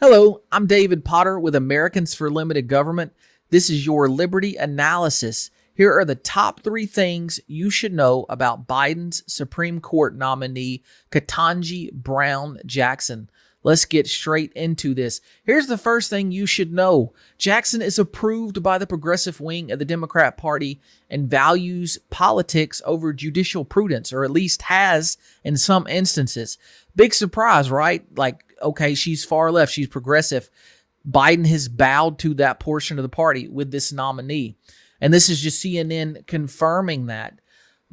Hello, I'm David Potter with Americans for Limited Government. This is your Liberty Analysis. Here are the top 3 things you should know about Biden's Supreme Court nominee, Ketanji Brown Jackson. Let's get straight into this. Here's the first thing you should know. Jackson is approved by the progressive wing of the Democrat Party and values politics over judicial prudence, or at least has in some instances. Big surprise, right? Okay, she's far left, she's progressive. Biden has bowed to that portion of the party with this nominee. And this is just CNN confirming that.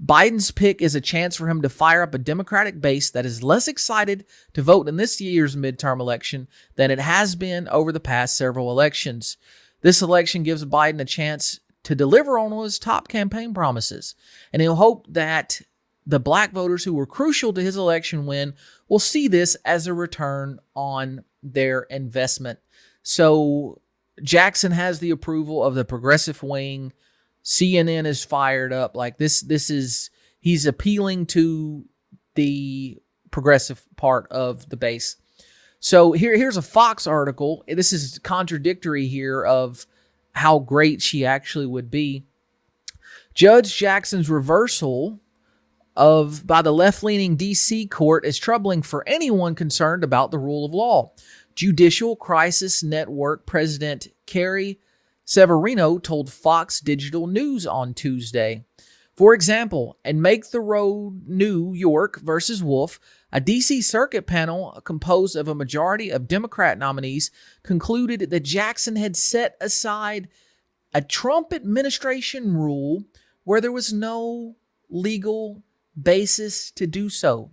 Biden's pick is a chance for him to fire up a Democratic base that is less excited to vote in this year's midterm election than it has been over the past several elections. This election gives Biden a chance to deliver on his top campaign promises, and he'll hope that the black voters who were crucial to his election win will see this as a return on their investment. So Jackson has the approval of the progressive wing. CNN is fired up. He's appealing to the progressive part of the base. So here's a Fox article. This is contradictory here of how great she actually would be. Judge Jackson's reversal by the left-leaning D.C. court is troubling for anyone concerned about the rule of law. Judicial Crisis Network President Carrie Severino told Fox Digital News on Tuesday. For example, in Make the Road New York versus Wolf, a D.C. Circuit panel composed of a majority of Democrat nominees concluded that Jackson had set aside a Trump administration rule where there was no legal basis to do so.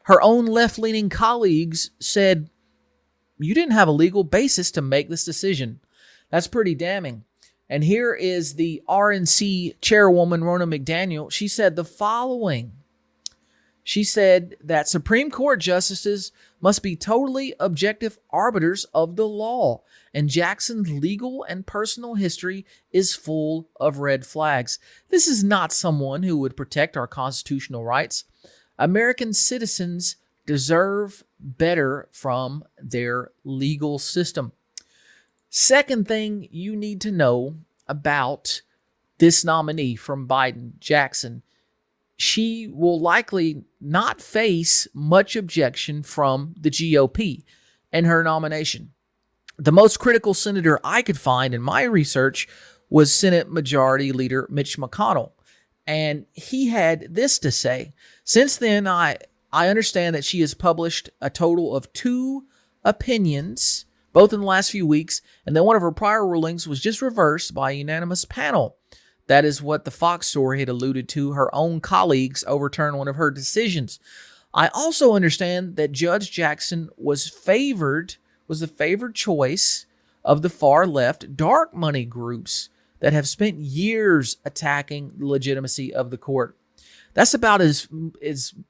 Her own left-leaning colleagues said, "You didn't have a legal basis to make this decision." That's pretty damning. And here is the RNC chairwoman, Ronna McDaniel. She said the following. She said that Supreme Court justices must be totally objective arbiters of the law, and Jackson's legal and personal history is full of red flags. This is not someone who would protect our constitutional rights. American citizens deserve better from their legal system. Second thing you need to know about this nominee from Biden, Jackson, she will likely not face much objection from the GOP in her nomination. The most critical senator I could find in my research was Senate Majority Leader Mitch McConnell, and he had this to say. Since then, I understand that she has published a total of 2 opinions, both in the last few weeks, and then one of her prior rulings was just reversed by a unanimous panel. That is what the Fox story had alluded to. Her own colleagues overturned one of her decisions. I also understand that Judge Jackson was the favored choice of the far left dark money groups that have spent years attacking the legitimacy of the court. That's about as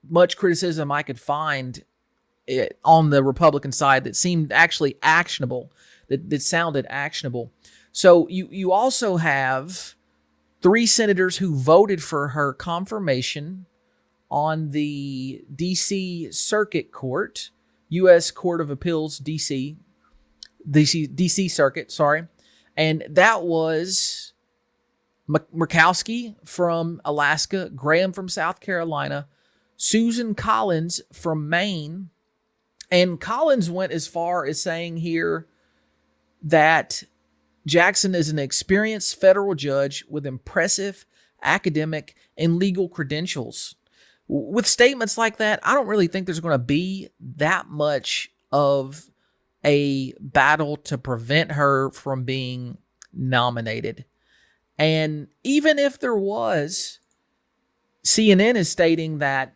much criticism I could find on the Republican side that seemed actually actionable, that sounded actionable. So you also have 3 senators who voted for her confirmation on the D.C. Circuit Court, U.S. Court of Appeals, D.C. Circuit, sorry. And that was Murkowski from Alaska, Graham from South Carolina, Susan Collins from Maine. And Collins went as far as saying here that Jackson is an experienced federal judge with impressive academic and legal credentials. With statements like that, I don't really think there's going to be that much of a battle to prevent her from being nominated. And even if there was, CNN is stating that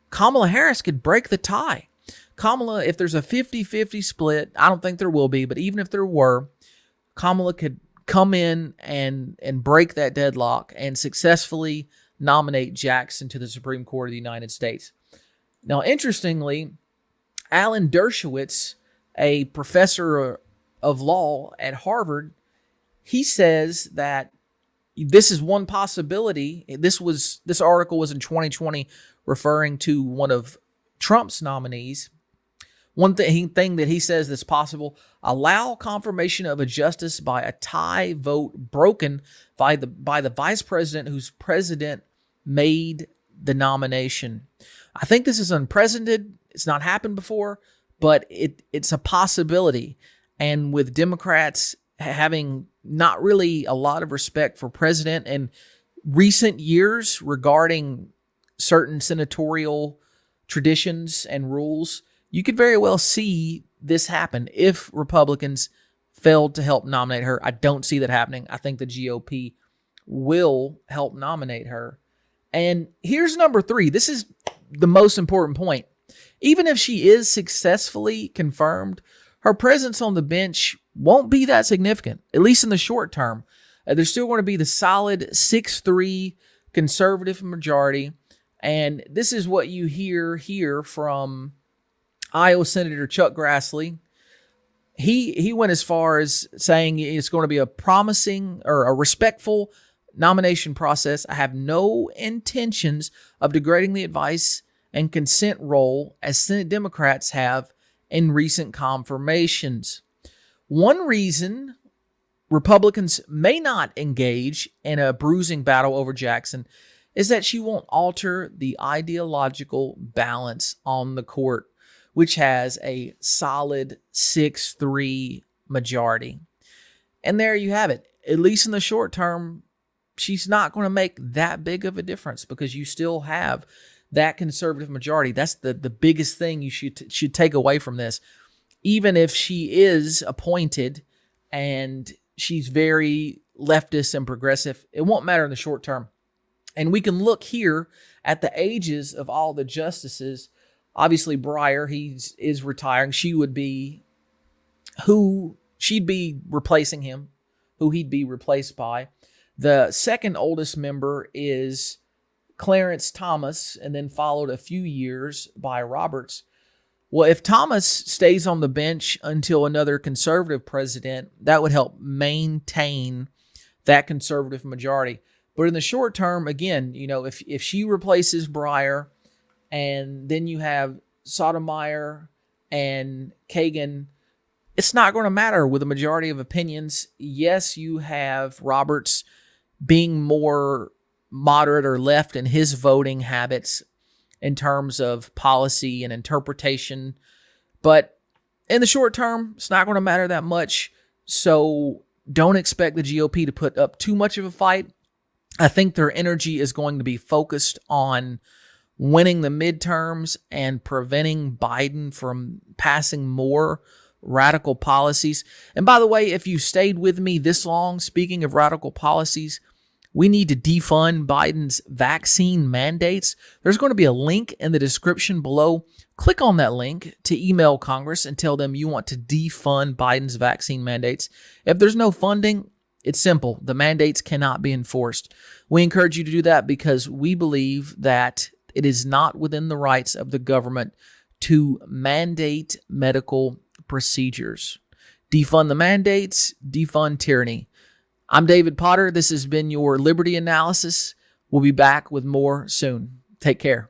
Kamala Harris could break the tie. Kamala, if there's a 50-50 split, I don't think there will be, but even if there were, Kamala could come in and break that deadlock and successfully nominate Jackson to the Supreme Court of the United States. Now, interestingly, Alan Dershowitz, a professor of law at Harvard, he says that this is one possibility. This article was in 2020 referring to one of Trump's nominees. One thing that he says that's possible: allow confirmation of a justice by a tie vote broken by the vice president whose president made the nomination. I think this is unprecedented. It's not happened before, but it's a possibility. And with Democrats having not really a lot of respect for president in recent years regarding certain senatorial traditions and rules, you could very well see this happen if Republicans failed to help nominate her. I don't see that happening. I think the GOP will help nominate her. And here's number 3. This is the most important point. Even if she is successfully confirmed, her presence on the bench won't be that significant, at least in the short term. There's still going to be the solid 6-3 conservative majority. And this is what you hear here from Iowa Senator Chuck Grassley. He went as far as saying it's going to be a promising or a respectful nomination process. I have no intentions of degrading the advice and consent role as Senate Democrats have in recent confirmations. One reason Republicans may not engage in a bruising battle over Jackson is that she won't alter the ideological balance on the court, which has a solid 6-3 majority. And there you have it. At least in the short term, she's not going to make that big of a difference because you still have that conservative majority. That's the biggest thing you should take away from this. Even if she is appointed and she's very leftist and progressive, it won't matter in the short term. And we can look here at the ages of all the justices. Obviously, Breyer, he is retiring. She'd be replacing him, who he'd be replaced by. The second oldest member is Clarence Thomas, and then followed a few years by Roberts. Well, if Thomas stays on the bench until another conservative president, that would help maintain that conservative majority. But in the short term, again, if she replaces Breyer, and then you have Sotomayor and Kagan, it's not going to matter with a majority of opinions. Yes, you have Roberts being more moderate or left in his voting habits in terms of policy and interpretation. But in the short term, it's not going to matter that much. So don't expect the GOP to put up too much of a fight. I think their energy is going to be focused on winning the midterms and preventing Biden from passing more radical policies. And by the way, if you stayed with me this long, speaking of radical policies, we need to defund Biden's vaccine mandates. There's going to be a link in the description below. Click on that link to email Congress and tell them you want to defund Biden's vaccine mandates. If there's no funding, it's simple. The mandates cannot be enforced. We encourage you to do that because we believe that it is not within the rights of the government to mandate medical procedures. Defund the mandates, defund tyranny. I'm David Potter. This has been your Liberty Analysis. We'll be back with more soon. Take care.